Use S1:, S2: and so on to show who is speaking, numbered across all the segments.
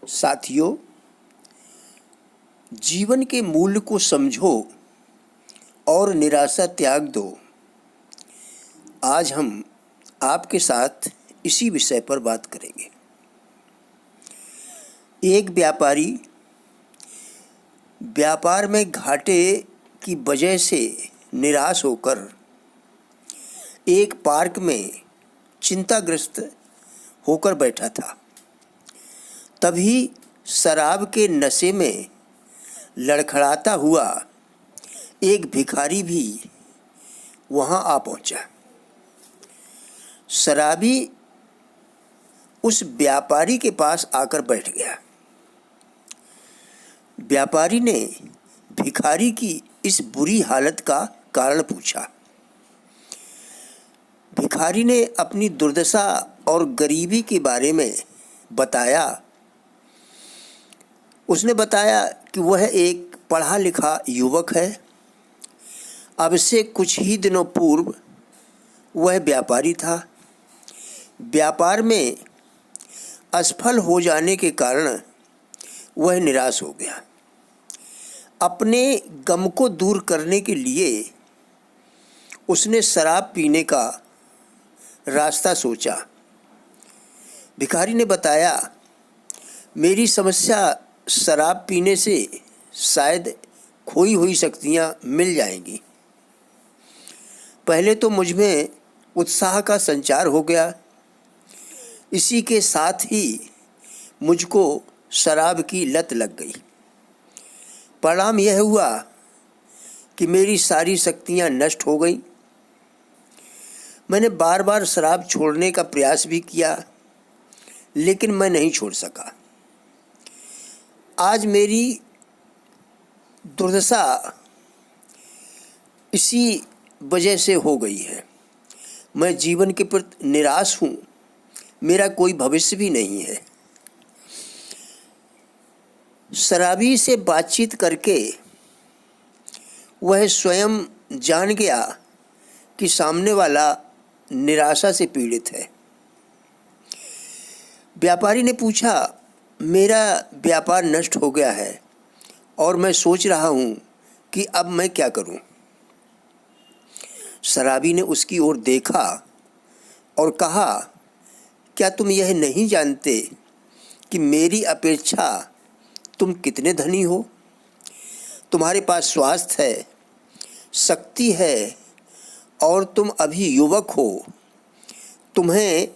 S1: साथियों, जीवन के मूल्य को समझो और निराशा त्याग दो। आज हम आपके साथ इसी विषय पर बात करेंगे। एक व्यापारी व्यापार में घाटे की वजह से निराश होकर एक पार्क में चिंताग्रस्त होकर बैठा था। तभी शराब के नशे में लड़खड़ाता हुआ एक भिखारी भी वहां आ पहुंचा। शराबी उस व्यापारी के पास आकर बैठ गया। व्यापारी ने भिखारी की इस बुरी हालत का कारण पूछा। भिखारी ने अपनी दुर्दशा और गरीबी के बारे में बताया। उसने बताया कि वह एक पढ़ा लिखा युवक है। अब से कुछ ही दिनों पूर्व वह व्यापारी था। व्यापार में असफल हो जाने के कारण वह निराश हो गया। अपने गम को दूर करने के लिए उसने शराब पीने का रास्ता सोचा। भिखारी ने बताया, मेरी समस्या शराब पीने से शायद खोई हुई शक्तियाँ मिल जाएंगी। पहले तो मुझ में उत्साह का संचार हो गया, इसी के साथ ही मुझको शराब की लत लग गई। परिणाम यह हुआ कि मेरी सारी शक्तियाँ नष्ट हो गईं। मैंने बार बार शराब छोड़ने का प्रयास भी किया, लेकिन मैं नहीं छोड़ सका। आज मेरी दुर्दशा इसी वजह से हो गई है। मैं जीवन के प्रति निराश हूँ। मेरा कोई भविष्य भी नहीं है। शराबी से बातचीत करके वह स्वयं जान गया कि सामने वाला निराशा से पीड़ित है। व्यापारी ने पूछा, मेरा व्यापार नष्ट हो गया है और मैं सोच रहा हूँ कि अब मैं क्या करूँ। शराबी ने उसकी ओर देखा और कहा, क्या तुम यह नहीं जानते कि मेरी अपेक्षा तुम कितने धनी हो? तुम्हारे पास स्वास्थ्य है, शक्ति है और तुम अभी युवक हो। तुम्हें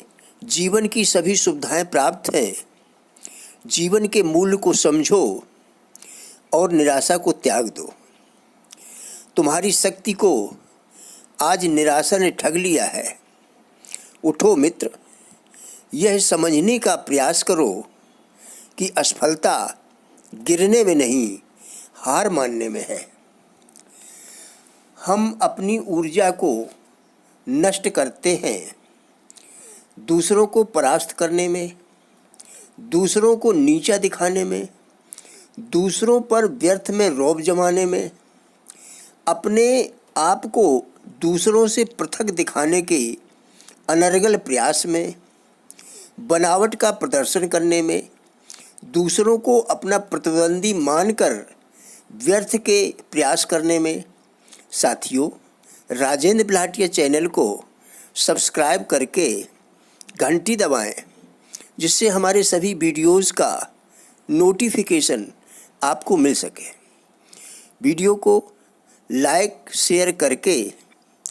S1: जीवन की सभी सुविधाएं प्राप्त हैं। जीवन के मूल्य को समझो और निराशा को त्याग दो। तुम्हारी शक्ति को आज निराशा ने ठग लिया है। उठो मित्र, यह समझने का प्रयास करो कि असफलता गिरने में नहीं, हार मानने में है। हम अपनी ऊर्जा को नष्ट करते हैं दूसरों को परास्त करने में, दूसरों को नीचा दिखाने में, दूसरों पर व्यर्थ में रौब जमाने में, अपने आप को दूसरों से पृथक दिखाने के अनर्गल प्रयास में, बनावट का प्रदर्शन करने में, दूसरों को अपना प्रतिद्वंदी मानकर व्यर्थ के प्रयास करने में। साथियों, राजेंद्र बिलाटिया चैनल को सब्सक्राइब करके घंटी दबाएं, जिससे हमारे सभी वीडियोज़ का नोटिफिकेशन आपको मिल सके। वीडियो को लाइक शेयर करके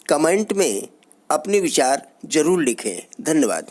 S1: कमेंट में अपने विचार ज़रूर लिखें। धन्यवाद।